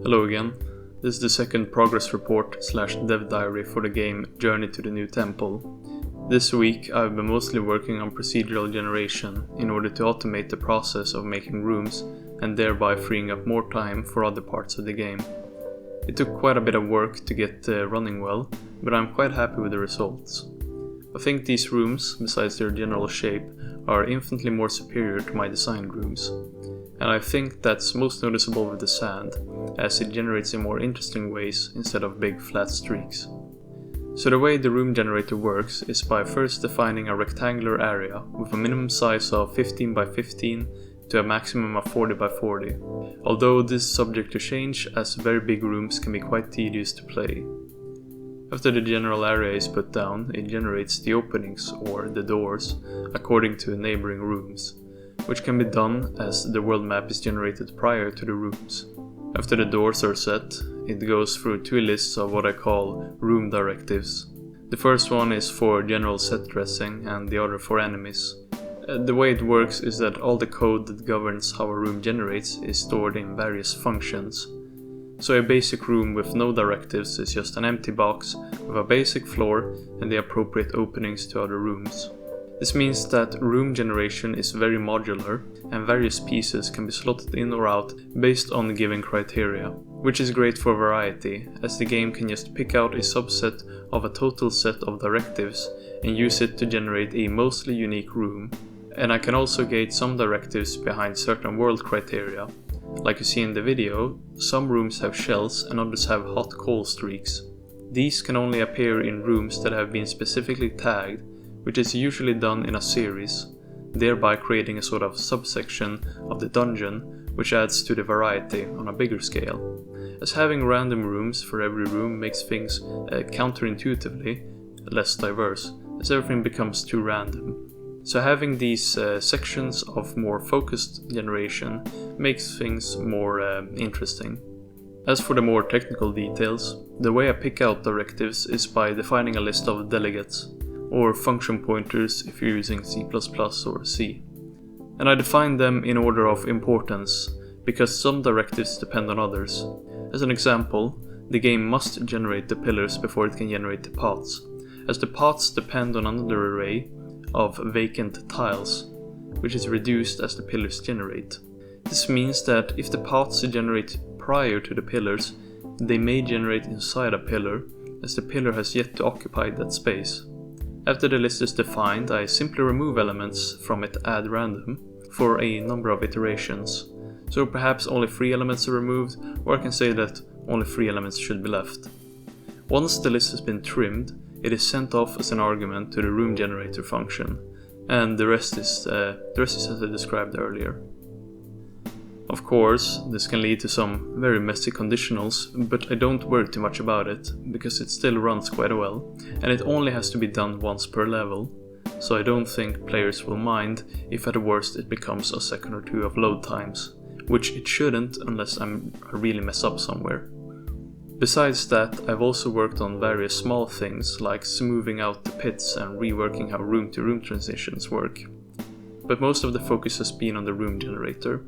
Hello again. This is the second progress report / dev diary for the game Journey to the New Temple. This week I've been mostly working on procedural generation in order to automate the process of making rooms and thereby freeing up more time for other parts of the game. It took quite a bit of work to get running well, but I'm quite happy with the results. I think these rooms, besides their general shape, are infinitely more superior to my designed rooms. And I think that's most noticeable with the sand, as it generates in more interesting ways instead of big flat streaks. So the way the room generator works is by first defining a rectangular area with a minimum size of 15 by 15 to a maximum of 40 by 40, although this is subject to change as very big rooms can be quite tedious to play. After the general area is put down, it generates the openings, or the doors, according to neighboring rooms, which can be done as the world map is generated prior to the rooms. After the doors are set, it goes through two lists of what I call room directives. The first one is for general set dressing and the other for enemies. The way it works is that all the code that governs how a room generates is stored in various functions. So a basic room with no directives is just an empty box with a basic floor and the appropriate openings to other rooms. This means that room generation is very modular and various pieces can be slotted in or out based on given criteria, which is great for variety, as the game can just pick out a subset of a total set of directives and use it to generate a mostly unique room. And I can also gate some directives behind certain world criteria. Like you see in the video, some rooms have shells and others have hot coal streaks. These can only appear in rooms that have been specifically tagged, which is usually done in a series, thereby creating a sort of subsection of the dungeon, which adds to the variety on a bigger scale. As having random rooms for every room makes things counterintuitively less diverse, as everything becomes too random. So having these sections of more focused generation makes things more interesting. As for the more technical details, the way I pick out directives is by defining a list of delegates, or function pointers if you're using C++ or C. And I define them in order of importance, because some directives depend on others. As an example, the game must generate the pillars before it can generate the paths, as the paths depend on another array of vacant tiles, which is reduced as the pillars generate. This means that if the paths generate prior to the pillars, they may generate inside a pillar, as the pillar has yet to occupy that space. After the list is defined, I simply remove elements from it at random for a number of iterations. So perhaps only 3 elements are removed, or I can say that only 3 elements should be left. Once the list has been trimmed, it is sent off as an argument to the room generator function, and the rest is as I described earlier. Of course, this can lead to some very messy conditionals, but I don't worry too much about it, because it still runs quite well, and it only has to be done once per level, so I don't think players will mind if at the worst it becomes a second or two of load times, which it shouldn't unless I really mess up somewhere. Besides that, I've also worked on various small things like smoothing out the pits and reworking how room-to-room transitions work. But most of the focus has been on the room generator.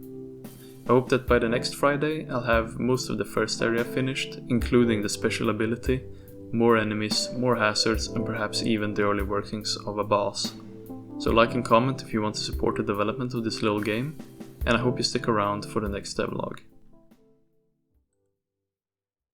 I hope that by the next Friday I'll have most of the first area finished, including the special ability, more enemies, more hazards, and perhaps even the early workings of a boss. So like and comment if you want to support the development of this little game, and I hope you stick around for the next devlog.